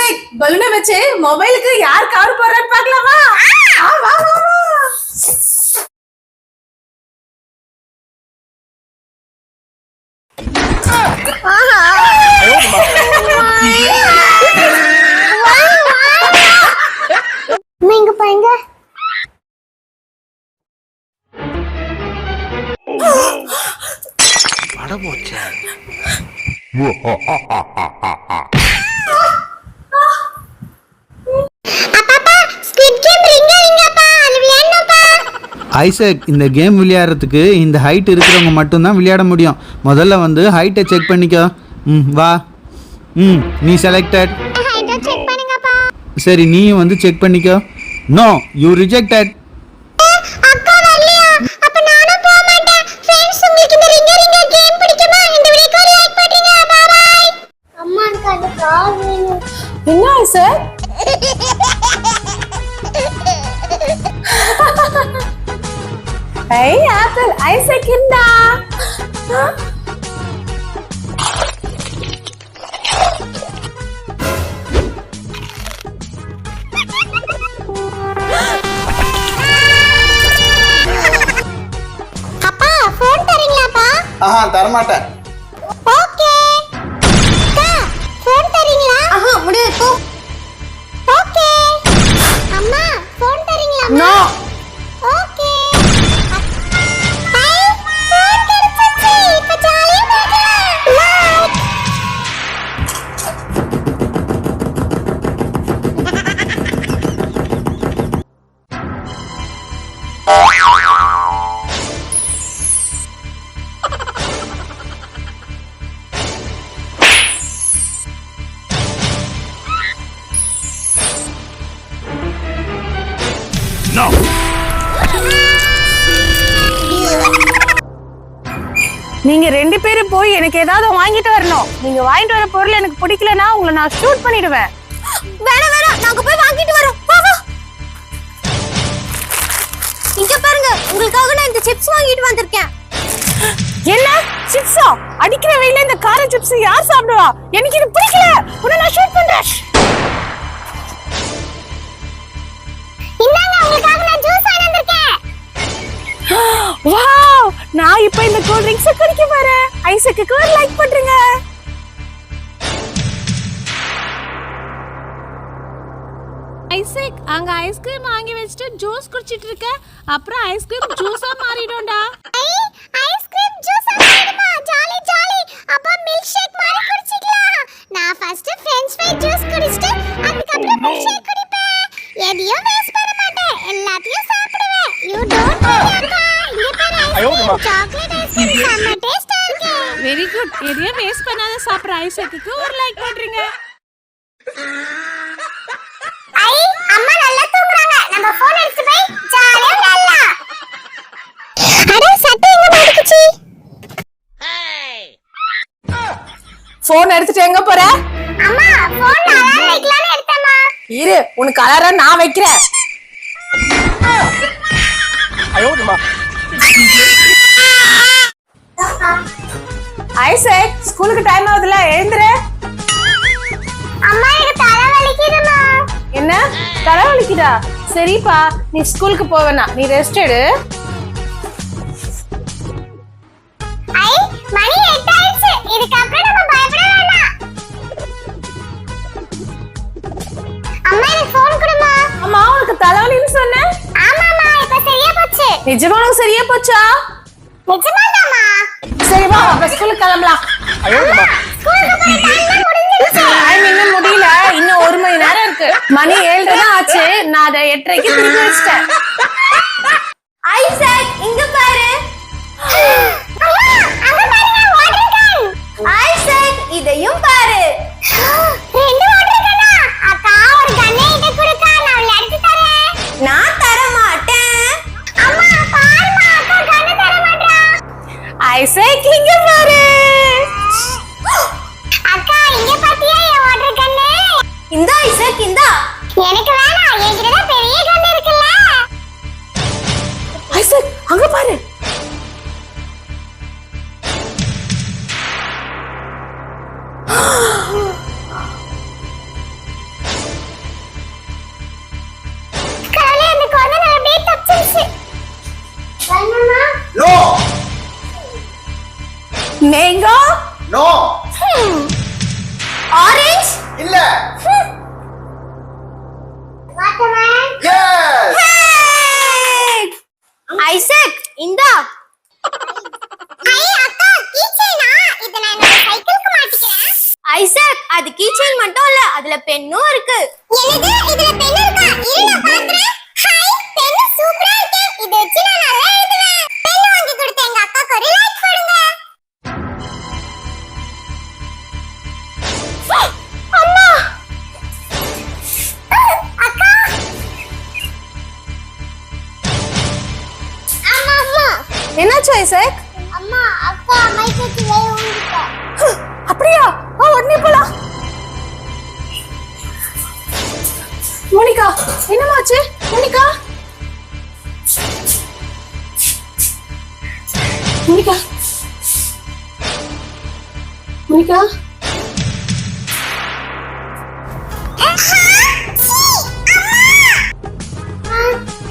Isaac பலூனை வச்சு மொபைலுக்கு யார் கவர் போடுறான்னு பார்க்கலாமா? வா வா வா. இங்க பாருங்க. பட போச்சே. ஐசக், இந்த கேம் விளையாடுறதுக்கு இந்த ஹைட் இருக்கிறவங்க மட்டும்தான் விளையாட முடியும். முதல்ல வந்து ஹைட்டை செக் பண்ணிக்கோ. வா. நீ செலக்டட். சரி, நீயும் வந்து செக் பண்ணிக்கோ. No, you rejected. என்ன ஐசக்? ஐ ஆப்பிள் ஐசக் இந்தா. அப்பா ஃபோன் தரீங்களாப்பா? தரமாட்டேன். ஓகே. அக்கா ஃபோன் தரீங்களா? முடியாது போ. ஓகே. அம்மா ஃபோன் தரீங்களா? நோ. ஓகே. ஐ ஃபோன் கிடைச்சிச்சு. இப்ப ஜாலியா பார்க்கலாம். நீங்க ரெண்டு பேரும் போய் எனக்கு ஏதாவது வாங்கிட்டு வரணும். நீங்க வாங்கிட்டு வர பொருள் எனக்கு பிடிக்கலனா உங்களை நான் ஷூட் பண்ணிடுவேன். வேணாம் வேணாம், நாங்க போய் வாங்கிட்டு வரோம். வா வா. இங்க பாருங்க, உங்களுக்காக நான் இந்த சிப்ஸ் வாங்கிட்டு வந்திருக்கேன். என்ன சிப்ஸா? அடிக்கிற வெயில இந்த கார சிப்ஸ் யார் சாப்பிடுவா? எனக்கு இது பிடிக்கல. உன்னை நான் ஷூட் பண்றேன். இந்தாங்க, உங்களுக்காக நான் ஜூஸ் வாங்கிட்டு வந்திருக்கேன். வாவ், நான் இப்போ இந்த கூல் ட்ரிங்க்ஸ் குடிக்க போறேன். ஐசக்கு ஒரு லைக் பண்றீங்க. ஐசக், அங்க ஐஸ்கிரீம் வாங்கி வச்சிட்டு ஜூஸ் குடிச்சிட்டு இருக்க. அப்புறம் ஐஸ்கிரீம் ஜூஸா மாறிடும்டா. ஐஸ்கிரீம் ஜூஸ் ஆடுமா? Jolly jolly. அப்ப மில்க் ஷேக் மாதிரி குடிச்சிக்கலாம். நான் ஃபர்ஸ்ட் ஃப்ரெஞ்ச் ஃப்ரை ஜூஸ் குடிச்சிட்டு அதுக்கு அப்புறம் மில்க் ஷேக் குடிப்பேன். எதையும் வேஸ்ட் பண்ண மாட்டேன். எல்லாத்தையும் சாப்பிடுவேன். யூ டோன்ட் வரி அப்பா. இங்க பாரு ஐஸ்கிரீம். சாக்லேட் ஐஸ்கிரீம் செம்ம டேஸ்டா இருக்கு. Very good. எதையும் வேஸ்ட் பண்ணாத சாப்பிடுற ஐசக்கு ஒரு லைக் பண்றீங்க. ஐ அம்மா நல்லா தூங்குறாங்க. நம்ம ஃபோன் எடுத்து போய் ஜாலியா விளையாடலாம். அட சட்டை எங்க மாட்டிக்கிச்சு? போன் எடுத்துட்டு எங்க போற? அம்மா ஃபோன் அலாரம் வைக்கலாம்னு எடுத்தேம்மா. இரு, உனக்கு அலாரம் நான் வைக்கிறேன். ஐசக், ஸ்கூலுக்கு டைம் ஆகுதுல, எழுந்துரு. அம்மா எனக்கு தலை வலிக்குதுமா. என்ன தலை வலிக்குதா? சரிப்பா, நீ ஸ்கூலுக்கு போவேனா, நீ ரெஸ்ட் எடு. ஐ மணி 8 ஆயிடுச்சு. இதுக்கு அப்புறம் நம்ம பயப்பட வேண்டாம். அம்மா எனக்கு ஃபோன் கொடுமா. அம்மா, உனக்கு தலைவலின்னு சொன்னேன். ஆமாமா, இப்ப சரியா போச்சு. நிஜமா உனக்கு சரியா போச்சா? நிஜமாதாம்மா. சரி வா, அப்ப ஸ்கூலுக்கு கிளம்பலாம். ஸ்கூலுக்கு போய் டைம் முடிஞ்சிருச்சு. டைம் இன்னும் முடியல, இன்னும் 1 மணி நேரம் இருக்கு. மணி 7 தான் ஆச்சு. நான் அதை 8:30க்கு திருப்பி வச்சிட்டேன். ஐசக் இங்க பாரு. அம்மா அங்க பாருங்க, வாட்டர் கேன். ஐசக் இதையும் பாரு. 2 வாட்டர் கேனா? அக்கா ஒரு கன்னை இத கொடுக்கா, நான் விளையாடி தரேன். நான் தர மாட்டேன். அம்மா பாருமா, அக்கா கன்னை தர மாட்டா. ஐசக் இங்க பாரு. அக்கா இங்க பாத்தியா என் வாட்டர் கன்னு? இந்த ஐசக் இந்தா. எனக்கு வேணாம், என்கிட்ட தான் பெரிய கன்னு இருக்குல்ல. ஐசக் அங்க பாரு. மேங்கோ. நோ. ஆரஞ்சு. இல்ல. வாட்டர்மெலன். எஸ். ஐசக் இந்தா. ஐ அக்கா கீச்சைனா இத நான் என்னோட சைக்கிளுக்கு மாட்டிக்கிறேன். ஐசக் அது கீச்செயின் மட்டும் இல்ல, அதுல பென்னும் இருக்கு. என்னது இதுல பென் இருக்கா? இரு நான் பாக்குறேன். ஹை பென் சூப்பரா இருக்கு. இத வச்சு நான் நல்லா எழுதுவேன். பென் வாங்கி கொடுத்த எங்க அக்காக்கு ஒரு லைக் போடுங்க. அம்மா அக்கா அம்மா என்னாச்சு ஐசக்? அம்மா அக்கா மைக்கேட்ல ஊங்கிட்டா. அப்படியா? உடனே போலாம். மோனிகா என்னமாச்சு? மோனிகா மோனிகா மோனிகா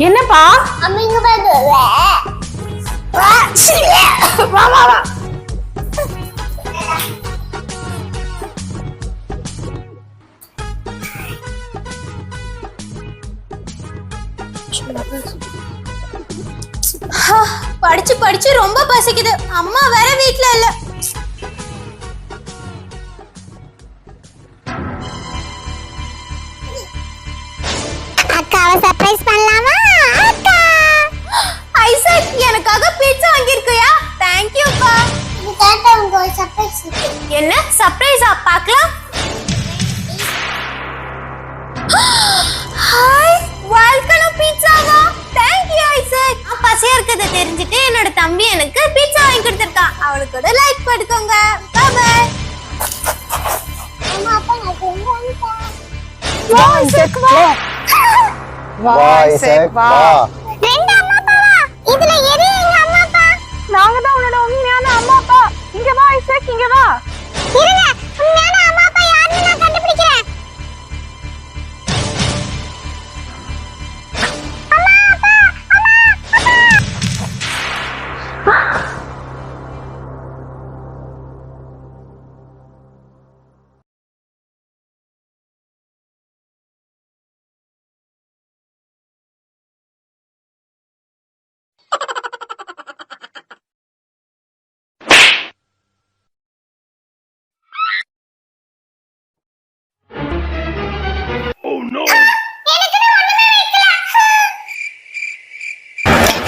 என்னப்பா? அம்மா இங்க பாரு. வா வா வா. படிச்சு படிச்சு ரொம்ப பசிக்குது. அம்மா வேற வீட்ல இல்ல. அக்காவை சர்ப்ரைஸ் பண்ணலாமா? அக்கா ஐசக் எனக்காக பீட்சா வாங்கியிருக்கியா? தேங்க் யூ பா. இது கேட்டா உங்க ஒரு சர்ப்ரைஸ் இருக்கு. என்ன சர்ப்ரைஸா? பார்க்கலாம். ஹாய் வால்கனோ பீட்சாவா? Thank you Isaac. பசியா இருக்குது தெரிஞ்சிட்டு என்னோட தம்பி எனக்கு பீட்சா வாங்கி கொடுத்திருக்கான். அவனுக்கு ஒரு லைக் போட்டுக்கோங்க. Bye bye. அம்மா அப்பா நான் எங்க வந்துட்டேன். வா ஐசக் வா. வா ஐசக் வா. ரெண்டு அம்மா அப்பாவா? இதுல எது எங்க அம்மா அப்பா? நாங்க தான் உன்னோட உண்மையான அம்மா அப்பா. இங்க வா ஐசக் இங்க வா. இருங்க உண்மையான அம்மா அப்பா யாருன்னு நான் கண்டுபிடிக்கிறேன்.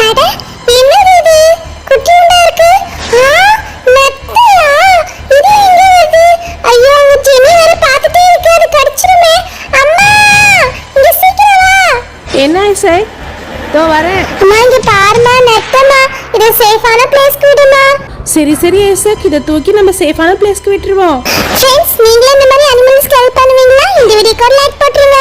அட என்னது இது? குட்டியுண்டா இருக்கு. நத்தையா? இது எங்க வருது? ஐயோ உங்க ஜெனி வேற பார்த்துட்டே இருக்கு. அது கடிச்சிருமே. அம்மா இங்க சீக்கிரம் வா. என்ன ஐசக்? தோ வரேன். அம்மா இங்க பாருமா நெத்தமா. இது சேஃபான பிளேஸ்க்கு விடுமா. சரி சரி ஐசக், இதை தூக்கி நம்ம சேஃபான பிளேஸ்க்கு விட்டுருவோம். ஃப்ரெண்ட்ஸ் நீங்களும் இந்த மாதிரி அனிமல்ஸ்க்கு ஹெல்ப் பண்ணுவீங்களா? இந்த வீடியோக்கு ஒரு லைக் போட்டுருங்க.